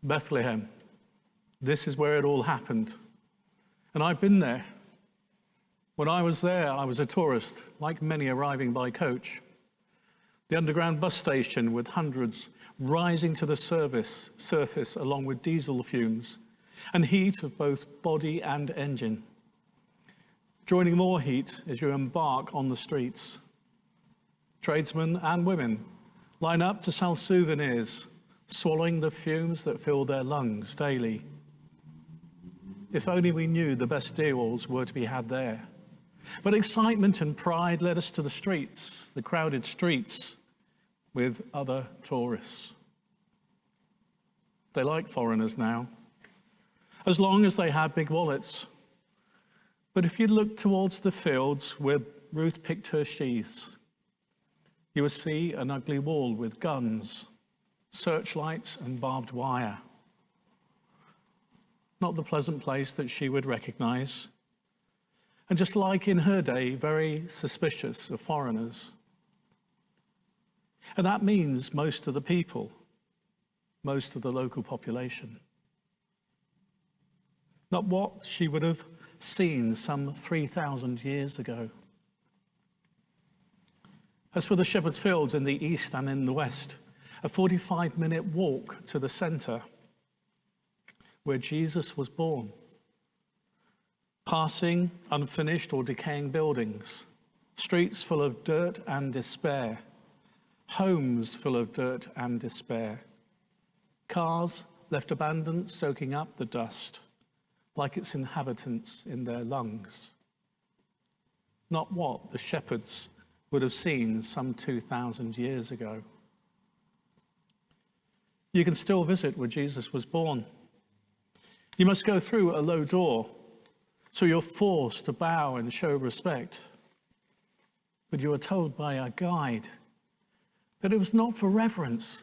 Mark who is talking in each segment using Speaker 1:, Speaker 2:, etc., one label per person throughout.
Speaker 1: Bethlehem. This is where it all happened. And I've been there. When I was there, I was a tourist, like many arriving by coach. The underground bus station with hundreds rising to the surface along with diesel fumes and heat of both body and engine. Joining more heat as you embark on the streets. Tradesmen and women line up to sell souvenirs, swallowing the fumes that fill their lungs daily. If only we knew the best deals were to be had there. But excitement and pride led us to the streets, the crowded streets, with other tourists. They like foreigners now, as long as they have big wallets. But if you look towards the fields where Ruth picked her sheaves, you will see an ugly wall with guns, searchlights and barbed wire. Not the pleasant place that she would recognize. And just like in her day, very suspicious of foreigners. And that means most of the people, most of the local population. Not what she would have seen some 3,000 years ago. As for the shepherd's fields in the east and in the west, a 45-minute walk to the center where Jesus was born. Passing unfinished or decaying buildings, streets full of dirt and despair, homes full of dirt and despair, cars left abandoned, soaking up the dust like its inhabitants in their lungs. Not what the shepherds would have seen some 2,000 years ago. You can still visit where Jesus was born. You must go through a low door, so you're forced to bow and show respect. But you are told by a guide that it was not for reverence,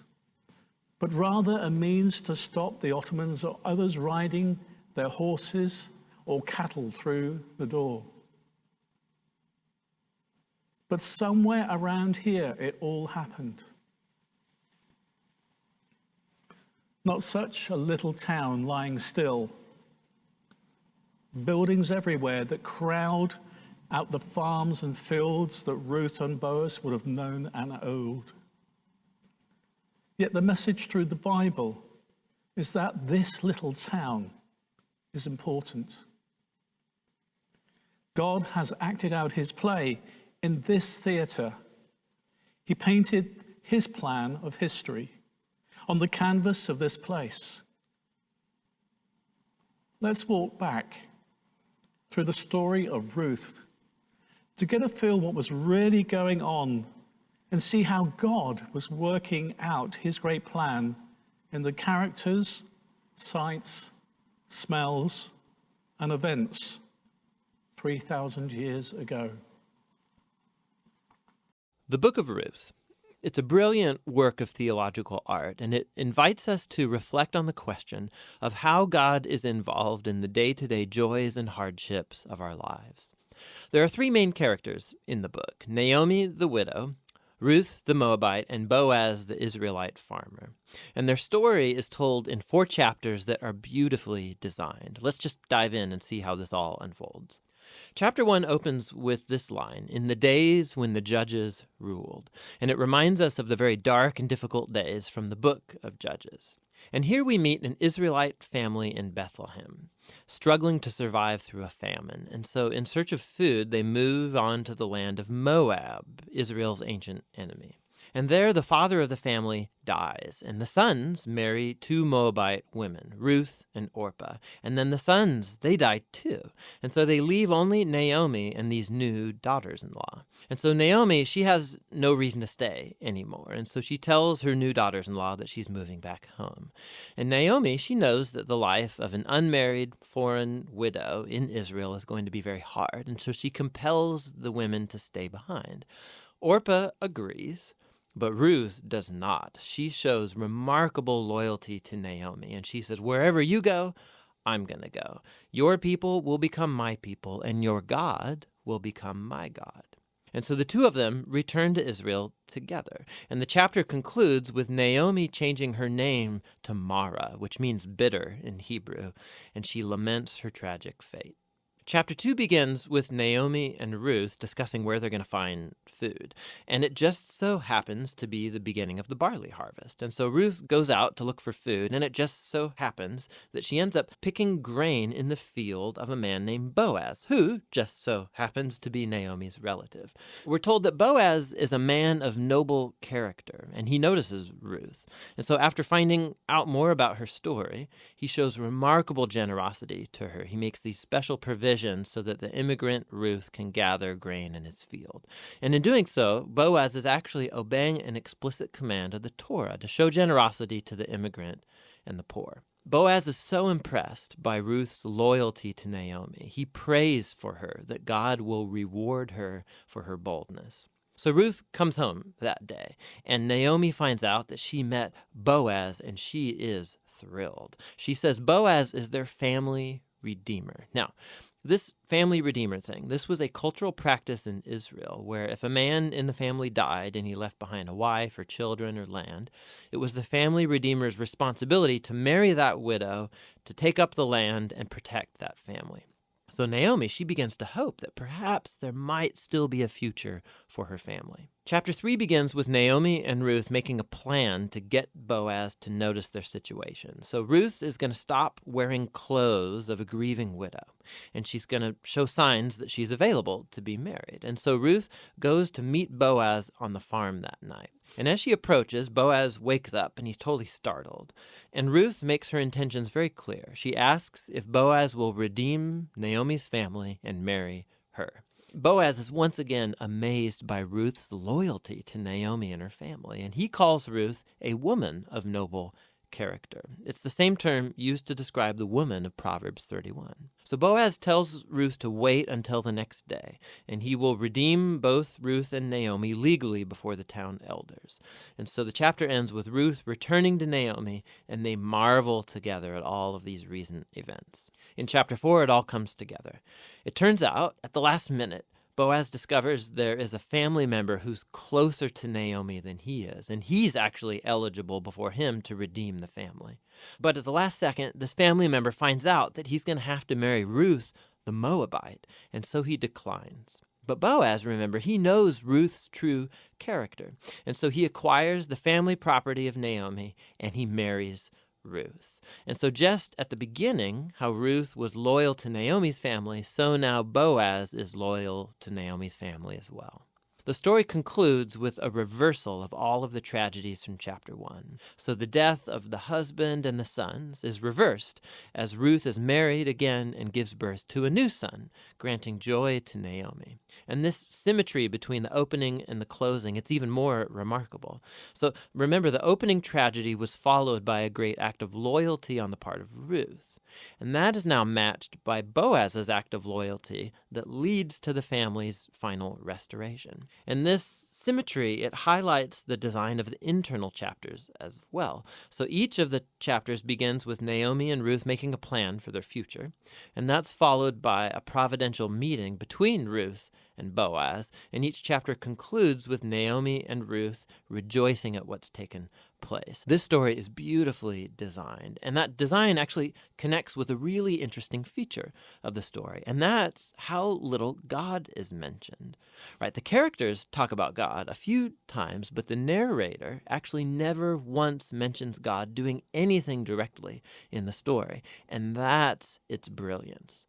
Speaker 1: but rather a means to stop the Ottomans or others riding their horses or cattle through the door. But somewhere around here, it all happened. Not such a little town lying still. Buildings everywhere that crowd out the farms and fields that Ruth and Boaz would have known and owed. Yet the message through the Bible is that this little town is important. God has acted out his play in this theatre. He painted his plan of history on the canvas of this place. Let's walk back through the story of Ruth to get a feel what was really going on and see how God was working out his great plan in the characters, sights, smells, and events 3,000 years ago.
Speaker 2: The Book of Ruth. It's a brilliant work of theological art, and it invites us to reflect on the question of how God is involved in the day-to-day joys and hardships of our lives. There are three main characters in the book: Naomi, the widow, Ruth, the Moabite, and Boaz, the Israelite farmer. And their story is told in 4 chapters that are beautifully designed. Let's just dive in and see how this all unfolds. Chapter 1 opens with this line, "In the days when the judges ruled." And it reminds us of the very dark and difficult days from the book of Judges. And here we meet an Israelite family in Bethlehem, struggling to survive through a famine. And so in search of food, they move on to the land of Moab, Israel's ancient enemy. And there the father of the family dies, and the sons marry 2 Moabite women, Ruth and Orpah. And then the sons, they die too. And so they leave only Naomi and these new daughters-in-law. And so Naomi, she has no reason to stay anymore. And so she tells her new daughters-in-law that she's moving back home. And Naomi, she knows that the life of an unmarried foreign widow in Israel is going to be very hard. And so she compels the women to stay behind. Orpah agrees, but Ruth does not. She shows remarkable loyalty to Naomi, and she says, "Wherever you go, I'm going to go. Your people will become my people, and your God will become my God." And so the two of them return to Israel together. And the chapter concludes with Naomi changing her name to Mara, which means bitter in Hebrew, and she laments her tragic fate. Chapter 2 begins with Naomi and Ruth discussing where they're going to find food. And it just so happens to be the beginning of the barley harvest. And so Ruth goes out to look for food, and it just so happens that she ends up picking grain in the field of a man named Boaz, who just so happens to be Naomi's relative. We're told that Boaz is a man of noble character, and he notices Ruth. And so after finding out more about her story, he shows remarkable generosity to her. He makes these special provisions so that the immigrant Ruth can gather grain in his field. And in doing so, Boaz is actually obeying an explicit command of the Torah to show generosity to the immigrant and the poor. Boaz is so impressed by Ruth's loyalty to Naomi. He prays for her that God will reward her for her boldness. So Ruth comes home that day, and Naomi finds out that she met Boaz, and she is thrilled. She says Boaz is their family redeemer. Now, this family redeemer thing, this was a cultural practice in Israel where if a man in the family died and he left behind a wife or children or land, it was the family redeemer's responsibility to marry that widow, to take up the land and protect that family. So Naomi, she begins to hope that perhaps there might still be a future for her family. Chapter 3 begins with Naomi and Ruth making a plan to get Boaz to notice their situation. So Ruth is going to stop wearing clothes of a grieving widow, and she's going to show signs that she's available to be married. And so Ruth goes to meet Boaz on the farm that night. And as she approaches, Boaz wakes up and he's totally startled. And Ruth makes her intentions very clear. She asks if Boaz will redeem Naomi's family and marry her. Boaz is once again amazed by Ruth's loyalty to Naomi and her family, and he calls Ruth a woman of noble character. It's the same term used to describe the woman of Proverbs 31. So Boaz tells Ruth to wait until the next day, and he will redeem both Ruth and Naomi legally before the town elders. And so the chapter ends with Ruth returning to Naomi, and they marvel together at all of these recent events. In chapter 4, it all comes together. It turns out, at the last minute, Boaz discovers there is a family member who's closer to Naomi than he is, and he's actually eligible before him to redeem the family. But at the last second, this family member finds out that he's going to have to marry Ruth, the Moabite, and so he declines. But Boaz, remember, he knows Ruth's true character, and so he acquires the family property of Naomi, and he marries Ruth. And so just at the beginning, how Ruth was loyal to Naomi's family, so now Boaz is loyal to Naomi's family as well. The story concludes with a reversal of all of the tragedies from chapter 1. So the death of the husband and the sons is reversed as Ruth is married again and gives birth to a new son, granting joy to Naomi. And this symmetry between the opening and the closing, it's even more remarkable. So remember, the opening tragedy was followed by a great act of loyalty on the part of Ruth. And that is now matched by Boaz's act of loyalty that leads to the family's final restoration. And this symmetry, it highlights the design of the internal chapters as well. So each of the chapters begins with Naomi and Ruth making a plan for their future, and that's followed by a providential meeting between Ruth and Boaz, and each chapter concludes with Naomi and Ruth rejoicing at what's taken place. This story is beautifully designed, and that design actually connects with a really interesting feature of the story, and that's how little God is mentioned. Right? The characters talk about God a few times, but the narrator actually never once mentions God doing anything directly in the story, and that's its brilliance.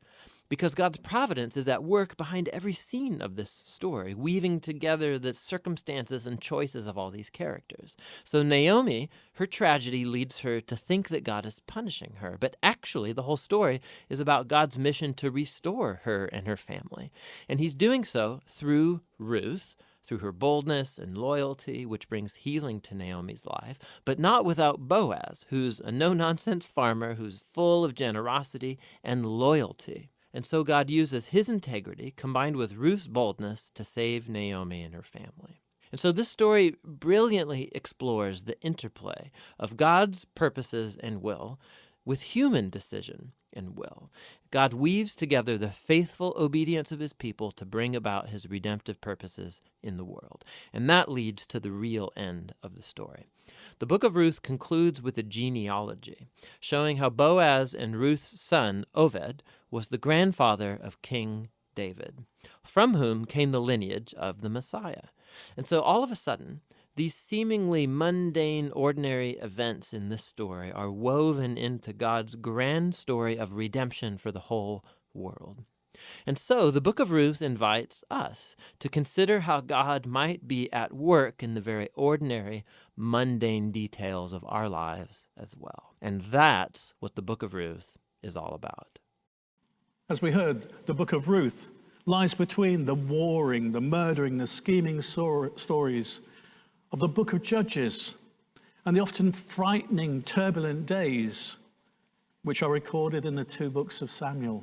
Speaker 2: Because God's providence is at work behind every scene of this story, weaving together the circumstances and choices of all these characters. So Naomi, her tragedy leads her to think that God is punishing her, but actually the whole story is about God's mission to restore her and her family. And he's doing so through Ruth, through her boldness and loyalty, which brings healing to Naomi's life, but not without Boaz, who's a no-nonsense farmer who's full of generosity and loyalty. And so God uses his integrity combined with Ruth's boldness to save Naomi and her family. And so this story brilliantly explores the interplay of God's purposes and will with human decision and will. God weaves together the faithful obedience of his people to bring about his redemptive purposes in the world. And that leads to the real end of the story. The book of Ruth concludes with a genealogy, showing how Boaz and Ruth's son, Oved, was the grandfather of King David, from whom came the lineage of the Messiah. And so all of a sudden, these seemingly mundane, ordinary events in this story are woven into God's grand story of redemption for the whole world. And so the book of Ruth invites us to consider how God might be at work in the very ordinary, mundane details of our lives as well. And that's what the book of Ruth is all about.
Speaker 1: As we heard, the book of Ruth lies between the warring, the murdering, the scheming stories of the book of Judges and the often frightening, turbulent days which are recorded in the two books of Samuel.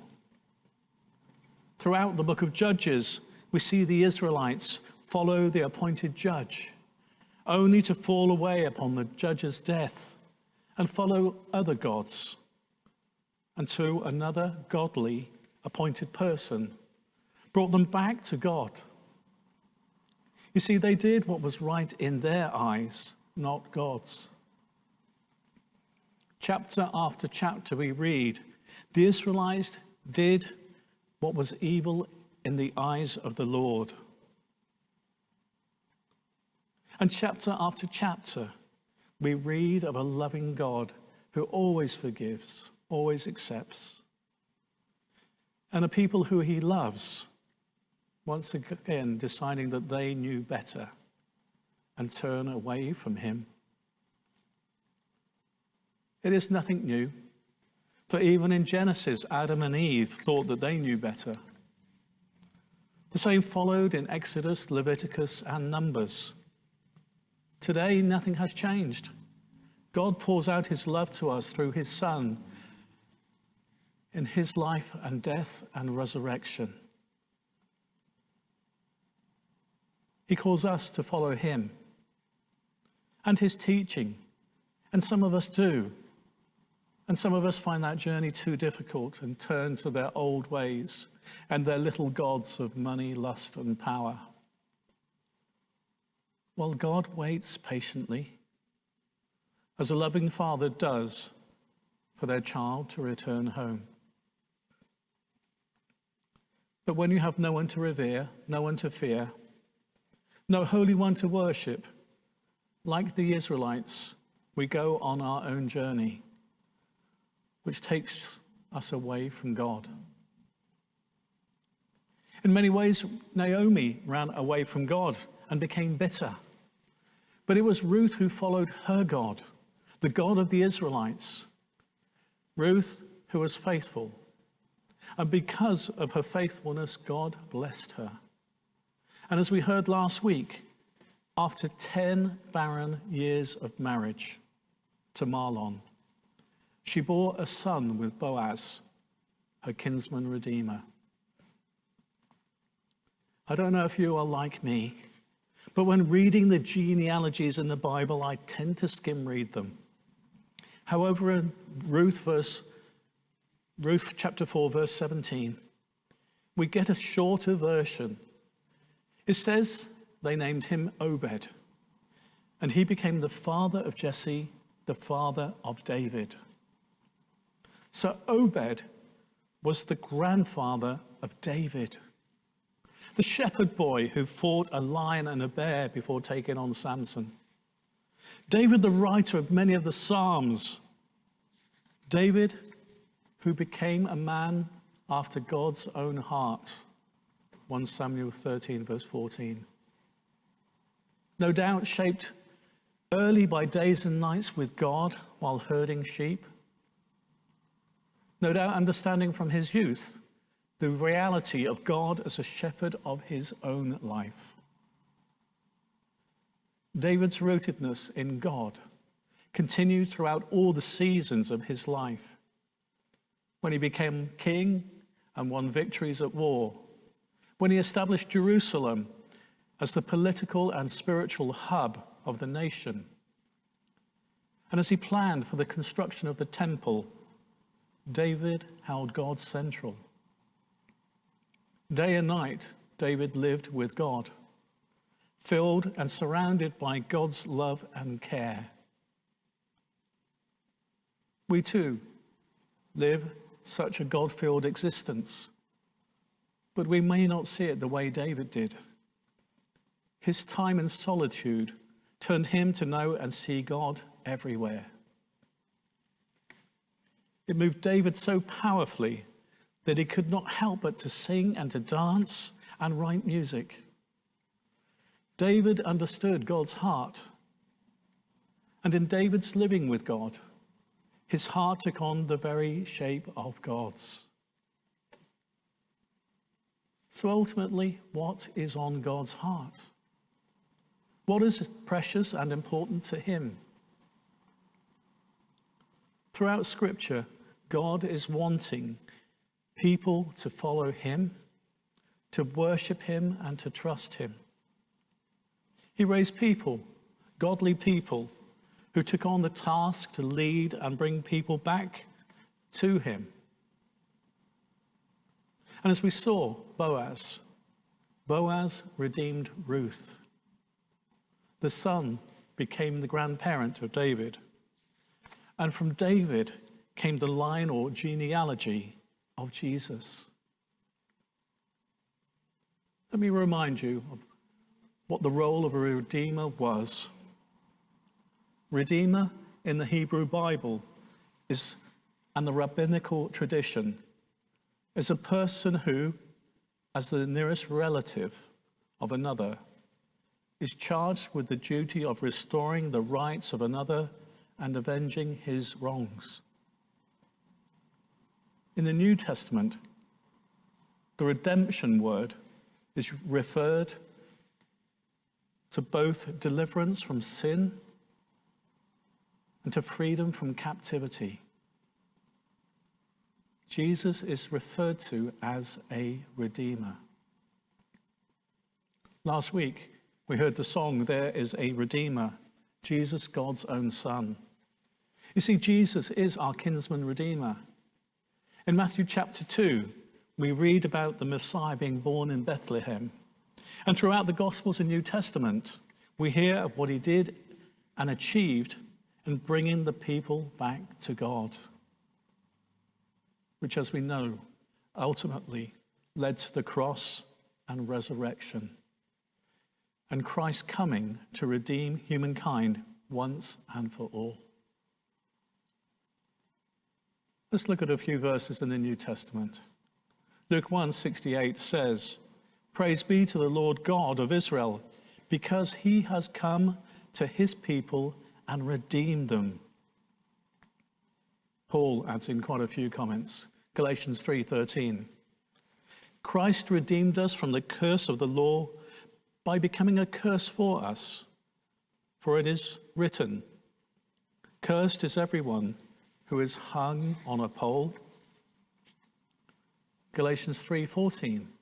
Speaker 1: Throughout the book of Judges, we see the Israelites follow the appointed judge, only to fall away upon the judge's death and follow other gods, until another godly appointed person brought them back to God. You see, they did what was right in their eyes, not God's. Chapter after chapter we read, the Israelites did what was evil in the eyes of the Lord. And chapter after chapter we read of a loving God who always forgives, always accepts, and a people who he loves, once again deciding that they knew better and turn away from him. It is nothing new, for even in Genesis, Adam and Eve thought that they knew better. The same followed in Exodus, Leviticus, and Numbers. Today, nothing has changed. God pours out his love to us through his Son in his life and death and resurrection. He calls us to follow him and his teaching, and some of us do. And some of us find that journey too difficult and turn to their old ways and their little gods of money, lust, and power. Well, God waits patiently, as a loving father does for their child to return home. But when you have no one to revere, no one to fear, no holy one to worship, like the Israelites, we go on our own journey, which takes us away from God. In many ways, Naomi ran away from God and became bitter. But it was Ruth who followed her God, the God of the Israelites. Ruth, who was faithful. And because of her faithfulness, God blessed her. And as we heard last week, after 10 barren years of marriage to Mahlon, she bore a son with Boaz, her kinsman redeemer. I don't know if you are like me, but when reading the genealogies in the Bible, I tend to skim read them. However, in Ruth chapter 4, verse 17, we get a shorter version. It says they named him Obed, and he became the father of Jesse, the father of David. So Obed was the grandfather of David, the shepherd boy who fought a lion and a bear before taking on Samson. David, the writer of many of the Psalms. David, who became a man after God's own heart. 1 Samuel 13, verse 14. No doubt shaped early by days and nights with God while herding sheep. No doubt understanding from his youth the reality of God as a shepherd of his own life. David's rootedness in God continued throughout all the seasons of his life. When he became king and won victories at war, when he established Jerusalem as the political and spiritual hub of the nation, and as he planned for the construction of the temple, David held God central. Day and night, David lived with God, filled and surrounded by God's love and care. We too live such a God-filled existence, but we may not see it the way David did. His time in solitude turned him to know and see God everywhere. It moved David so powerfully that he could not help but to sing and to dance and write music. David understood God's heart, and in David's living with God, his heart took on the very shape of God's. So ultimately, what is on God's heart? What is precious and important to him? Throughout Scripture, God is wanting people to follow him, to worship him, and to trust him. He raised people, godly people, who took on the task to lead and bring people back to him. And as we saw, Boaz redeemed Ruth. The son became the grandparent of David. And from David came the line or genealogy of Jesus. Let me remind you of what the role of a redeemer was. Redeemer in the Hebrew Bible and the rabbinical tradition is a person who, as the nearest relative of another, is charged with the duty of restoring the rights of another and avenging his wrongs. In the New Testament, the redemption word is referred to both deliverance from sin and to freedom from captivity. Jesus is referred to as a redeemer. Last week, we heard the song, "There is a Redeemer," Jesus, God's own Son. You see, Jesus is our kinsman redeemer. In Matthew chapter 2, we read about the Messiah being born in Bethlehem. And throughout the Gospels and New Testament, we hear of what he did and achieved in bringing the people back to God, which, as we know, ultimately led to the cross and resurrection, and Christ coming to redeem humankind once and for all. Let's look at a few verses in the New Testament. Luke 1:68 says, "Praise be to the Lord God of Israel, because he has come to his people and redeemed them." Paul adds in quite a few comments. Galatians 3:13. "Christ redeemed us from the curse of the law by becoming a curse for us. For it is written, 'Cursed is everyone who is hung on a pole.'" Galatians 3:14.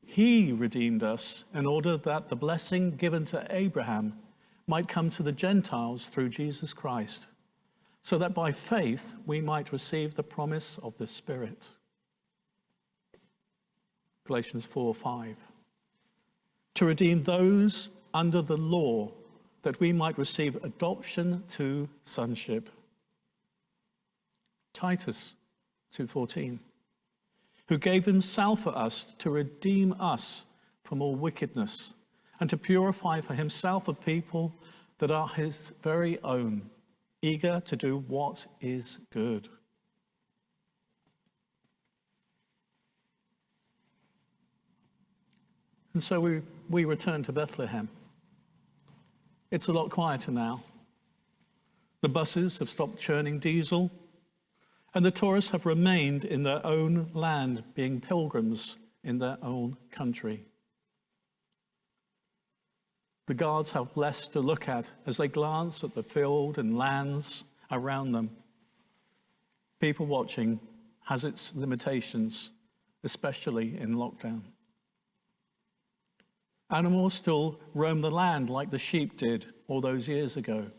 Speaker 1: "He redeemed us in order that the blessing given to Abraham might come to the Gentiles through Jesus Christ, so that by faith we might receive the promise of the Spirit." Galatians 4:5. "To redeem those under the law, that we might receive adoption to sonship." Titus 2:14. "Who gave himself for us to redeem us from all wickedness, and to purify for himself a people that are his very own, eager to do what is good." And so we return to Bethlehem. It's a lot quieter now. The buses have stopped churning diesel, and the tourists have remained in their own land, being pilgrims in their own country. The guards have less to look at as they glance at the field and lands around them. People watching has its limitations, especially in lockdown. Animals still roam the land like the sheep did all those years ago.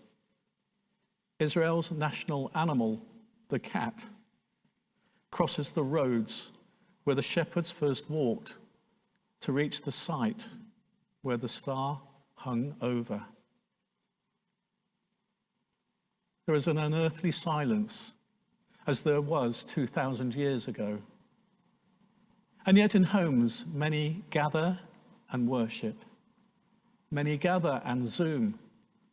Speaker 1: Israel's national animal, the cat, crosses the roads where the shepherds first walked to reach the site where the star hung over. There is an unearthly silence, as there was 2,000 years ago. And yet in homes, many gather and worship. Many gather and Zoom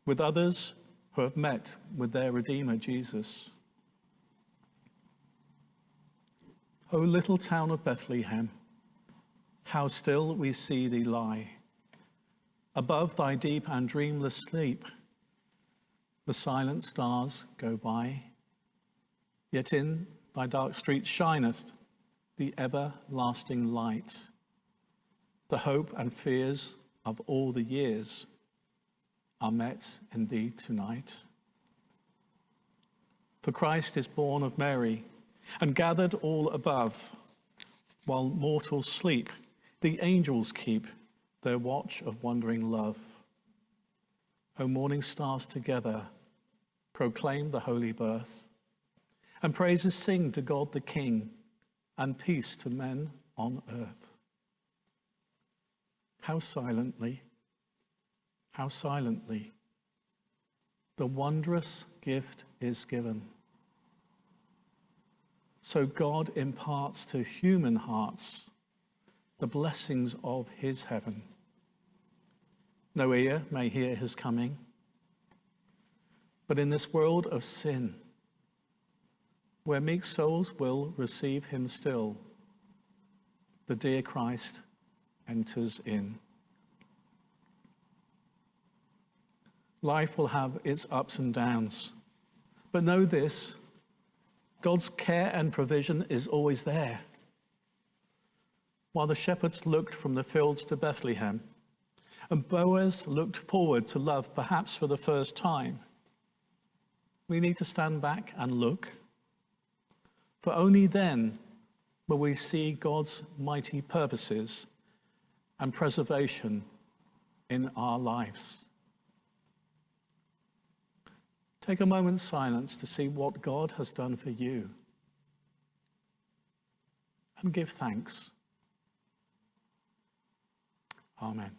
Speaker 1: with others who have met with their Redeemer, Jesus. O little town of Bethlehem, how still we see thee lie. Above thy deep and dreamless sleep, the silent stars go by. Yet in thy dark streets shineth the everlasting light. The hope and fears of all the years are met in thee tonight. For Christ is born of Mary, and gathered all above, while mortals sleep, the angels keep their watch of wondering love. O morning stars together proclaim the holy birth, and praises sing to God the King, and peace to men on earth. How silently the wondrous gift is given. So God imparts to human hearts the blessings of his heaven. No ear may hear his coming, but in this world of sin, where meek souls will receive him still, the dear Christ enters in. Life will have its ups and downs, but know this: God's care and provision is always there. While the shepherds looked from the fields to Bethlehem, and Boaz looked forward to love perhaps for the first time, we need to stand back and look, for only then will we see God's mighty purposes and preservation in our lives. Take a moment's silence to see what God has done for you, and give thanks. Amen.